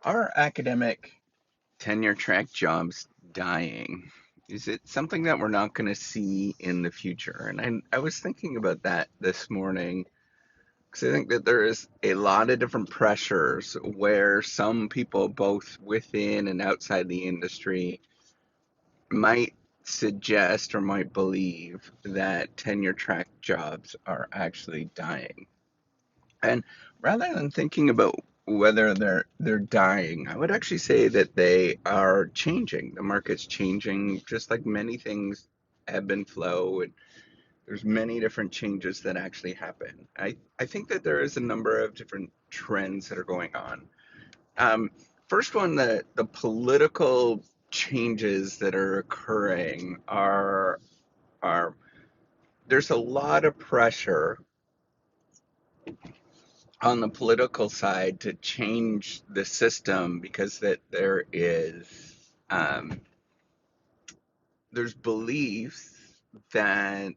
Are academic tenure track jobs dying? Is it something that we're not going to see in the future? And I was thinking about that this morning because I think that there is a lot of different pressures where some people, both within and outside the industry, might suggest or might believe that tenure track jobs are actually dying. And rather than thinking about whether they're dying, I would actually say that they are changing. The market's changing, just like many things ebb and flow, and there's many different changes that actually happen. I think that there is a number of different trends that are going on. Um, First one, the political changes that are occurring are there's a lot of pressure on the political side to change the system because that um, there's beliefs that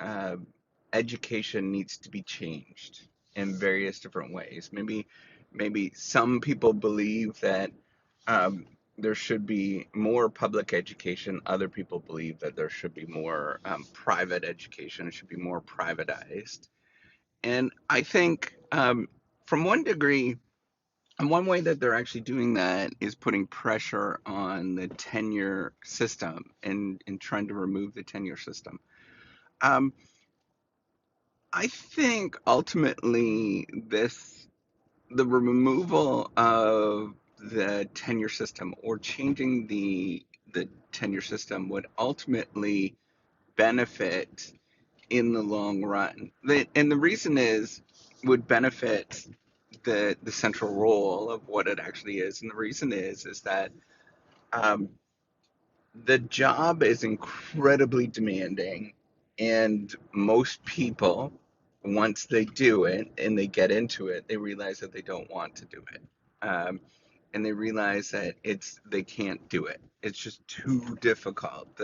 uh, education needs to be changed in various different ways. Maybe some people believe that um, there should be more public education. Other people believe that there should be more private education. It should be more privatized. And I think from one degree, and one way that they're actually doing that is putting pressure on the tenure system and trying to remove the tenure system. Um, I think ultimately the removal of the tenure system or changing the tenure system would ultimately benefit in the long run. And the reason is would benefit the central role of what it actually is. And the reason is that um, the job is incredibly demanding, and most people, once they do it and they get into it, they realize that they don't want to do it. And they realize that they can't do it. It's just too difficult.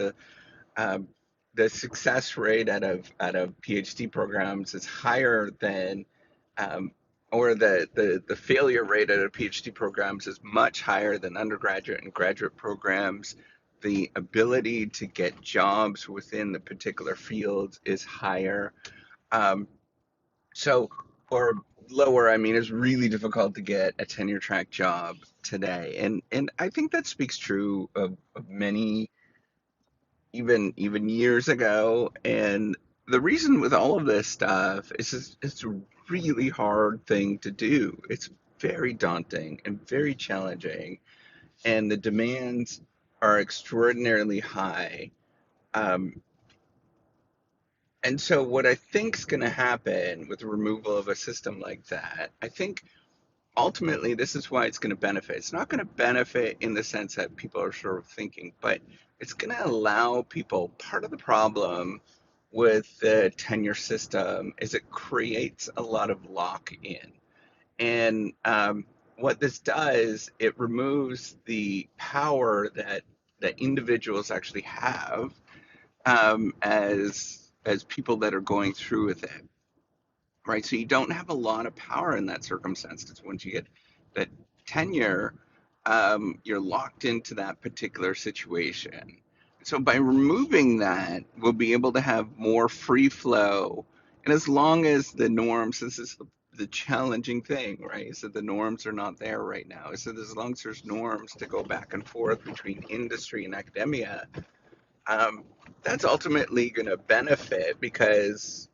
Um, the success rate out of PhD programs is higher than um, or the failure rate out of PhD programs is much higher than undergraduate and graduate programs. The ability to get jobs within the particular fields is higher. Um, so, or lower, I mean, it's really difficult to get a tenure track job today. And I think that speaks true of many even years ago. And the reason with all of this stuff is it's a really hard thing to do. It's very daunting and very challenging, and the demands are extraordinarily high. Um, and so, what I think is going to happen with the removal of a system like that, I think ultimately this is why it's going to benefit. It's not going to benefit in the sense that people are sort of thinking, but it's going to allow people. Part of the problem with the tenure system is it creates a lot of lock in. And what this does, it removes the power that individuals actually have as people that are going through with it, right? So you don't have a lot of power in that circumstance because once you get that tenure, you're locked into that particular situation. So by removing that, we'll be able to have more free flow. And as long as the norms, this is the challenging thing, right? So the norms are not there right now. So as long as there's norms to go back and forth between industry and academia, um, that's ultimately going to benefit because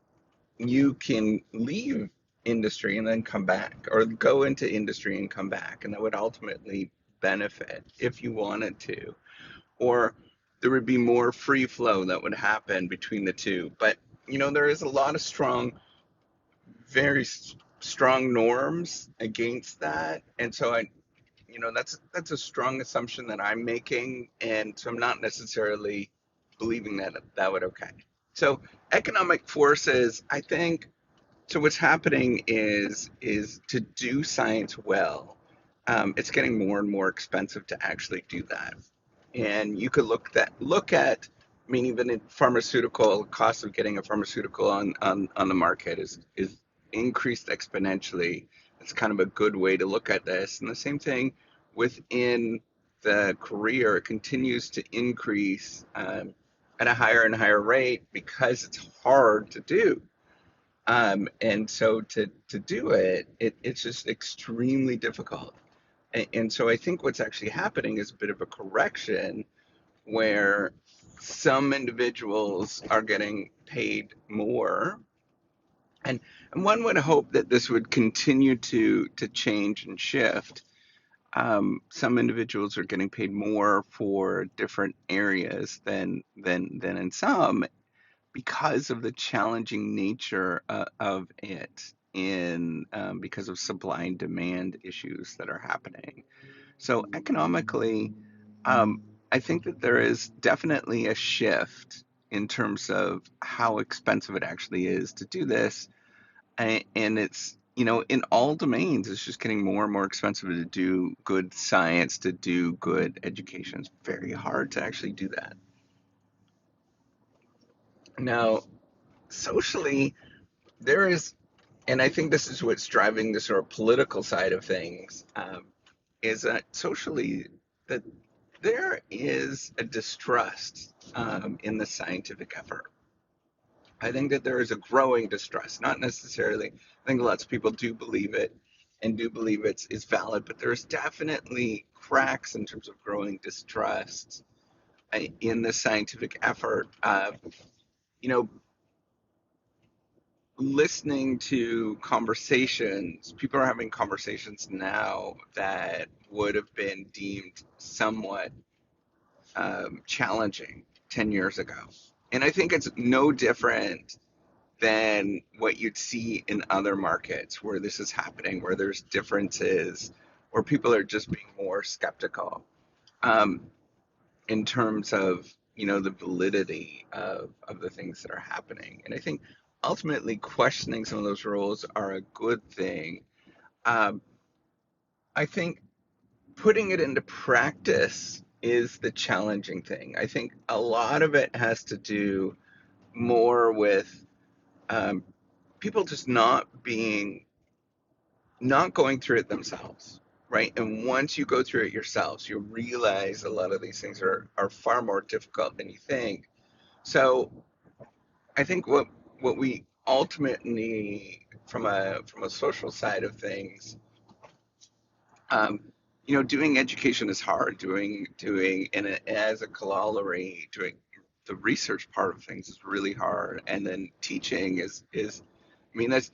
you can leave industry and then come back, or go into industry and come back, and that would ultimately benefit if you wanted to. Or there would be more free flow that would happen between the two. But there is a lot of very strong norms against that, and so that's a strong assumption that I'm making, and so I'm not necessarily believing that that would okay. So economic forces, I think, so what's happening is to do science well, it's getting more and more expensive to actually do that. And you could look at, I mean, even in pharmaceutical, cost of getting a pharmaceutical on the market is increased exponentially. It's kind of a good way to look at this. And the same thing within the career continues to increase at a higher and higher rate because it's hard to do. And so to do it's just extremely difficult. And so I think what's actually happening is a bit of a correction where some individuals are getting paid more. And, and one would hope that this would continue to change and shift. Some individuals are getting paid more for different areas than in some because of the challenging nature of it in because of supply and demand issues that are happening. So economically, um, I think that there is definitely a shift in terms of how expensive it actually is to do this. And it's, in all domains, it's just getting more and more expensive to do good science, to do good education. It's very hard to actually do that. Now, socially, there is, and I think this is what's driving the sort of political side of things, is that socially, that there is a distrust in the scientific effort. I think that there is a growing distrust, not necessarily. I think lots of people do believe it and do believe it's valid, but there's definitely cracks in terms of growing distrust in the scientific effort. You know, Listening to conversations, people are having conversations now that would have been deemed somewhat challenging 10 years ago. And I think it's no different than what you'd see in other markets where this is happening, where there's differences, where people are just being more skeptical um, in terms of the validity of the things that are happening. And I think ultimately questioning some of those rules are a good thing. Um, I think putting it into practice is the challenging thing. I think a lot of it has to do more with um, people just not going through it themselves, right? And once you go through it yourselves, you realize a lot of these things are far more difficult than you think. So I think what we ultimately from a social side of things, um, doing education is hard. Doing and as a corollary, doing the research part of things is really hard, and then teaching is I mean that's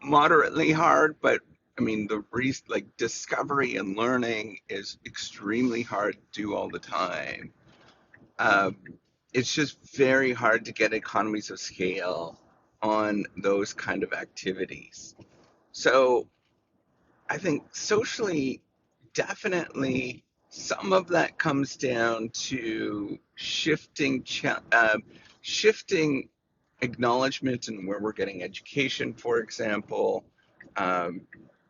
moderately hard, but I mean like discovery and learning is extremely hard to do all the time. Um, it's just very hard to get economies of scale on those kind of activities. So I think socially, definitely some of that comes down to shifting acknowledgement and where we're getting education, for example. Um,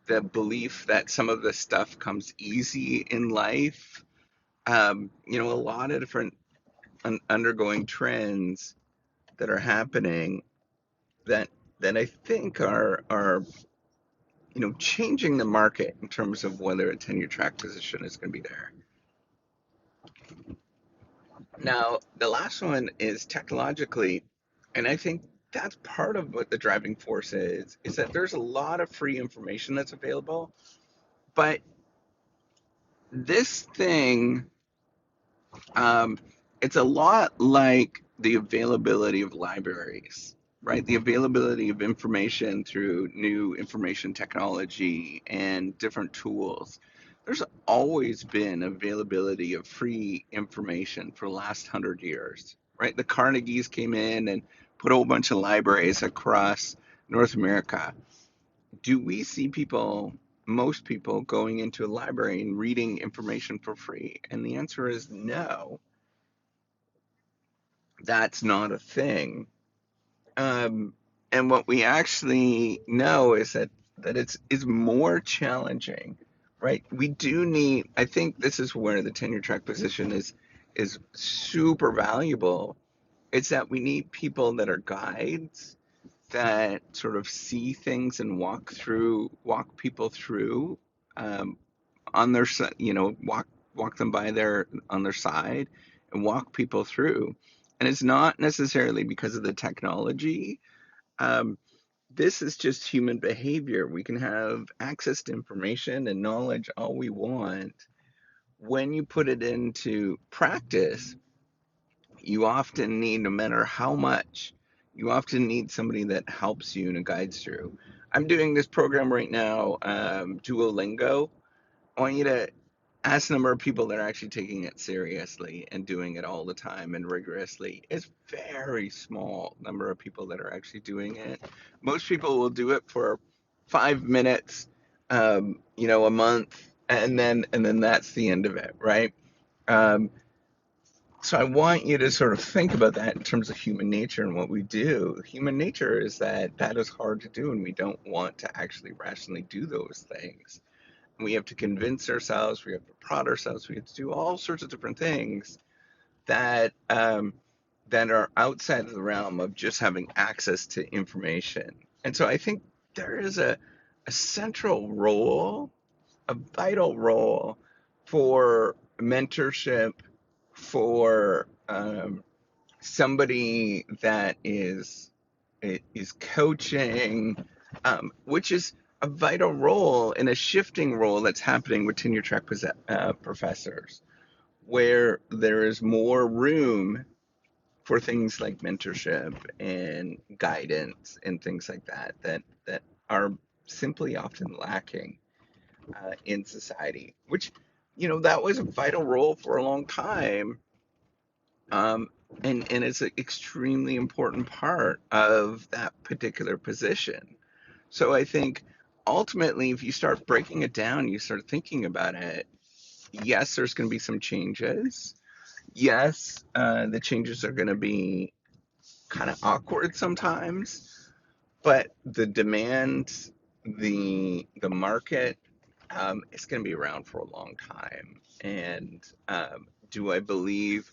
the belief that some of this stuff comes easy in life. A lot of different undergoing trends that are happening that I think are changing the market in terms of whether a tenure track position is going to be there. Now, the last one is technologically, and I think that's part of what the driving force is that there's a lot of free information that's available, but this thing, um, it's a lot like the availability of libraries, right? The availability of information through new information technology and different tools. There's always been availability of free information for the last 100 years, right? The Carnegies came in and put a whole bunch of libraries across North America. Do we see most people going into a library and reading information for free? And the answer is no, that's not a thing. Um, and what we actually know is that it's more challenging, right? We do need. I think this is where the tenure track position is super valuable. It's that we need people that are guides that sort of see things and walk people through um, on their walk them by their on their side and walk people through. And it's not necessarily because of the technology. Um, this is just human behavior. We can have access to information and knowledge all we want. When you put it into practice, you often need, no matter how much, you often need somebody that helps you and guides through. I'm doing this program right now, Duolingo. I want you to ask the number of people that are actually taking it seriously and doing it all the time and rigorously. It's very small number of people that are actually doing it. Most people will do it for 5 minutes, a month, and then that's the end of it, right? Um, so I want you to sort of think about that in terms of human nature and what we do. Human nature is that is hard to do, and we don't want to actually rationally do those things. We have to convince ourselves, we have to prod ourselves, we have to do all sorts of different things that are outside of the realm of just having access to information. And so I think there is a central role, a vital role for mentorship, for somebody that is coaching, which is a vital role in a shifting role that's happening with tenure track professors, where there is more room for things like mentorship and guidance and things like that are simply often lacking in society. Which, that was a vital role for a long time, um, and it's an extremely important part of that particular position. So I think ultimately, if you start breaking it down, you start thinking about it, yes, there's going to be some changes. Yes, the changes are going to be kind of awkward sometimes, but the demand, the market, is going to be around for a long time. And do I believe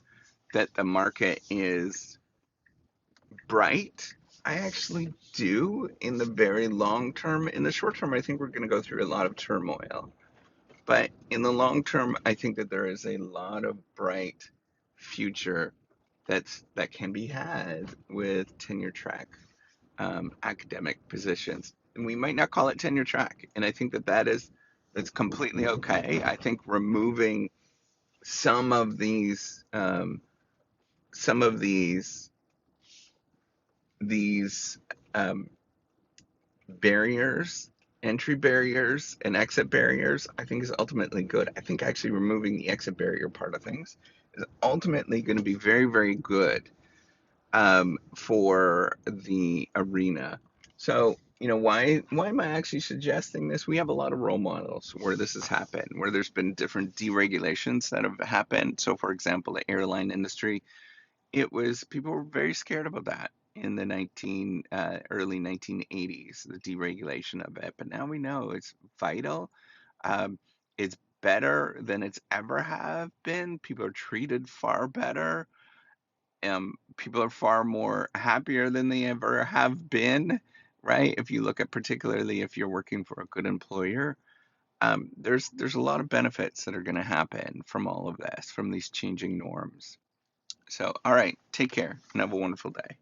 that the market is bright? I actually do in the very long term. In the short term, I think we're going to go through a lot of turmoil. But in the long term, I think that there is a lot of bright future that can be had with tenure track academic positions. And we might not call it tenure track. And I think that's completely okay. I think removing some of these some of these um, barriers, entry barriers and exit barriers, I think is ultimately good. I think actually removing the exit barrier part of things is ultimately going to be very, very good for the arena. So, why am I actually suggesting this? We have a lot of role models where this has happened, where there's been different deregulations that have happened. So, for example, the airline industry, it was people were very scared about that in the early 1980s, the deregulation of it. But now we know it's vital. Um, it's better than it's ever have been. People are treated far better. People are far more happier than they ever have been, right? If you look at particularly if you're working for a good employer, there's a lot of benefits that are going to happen from all of this, from these changing norms. So, all right, take care and have a wonderful day.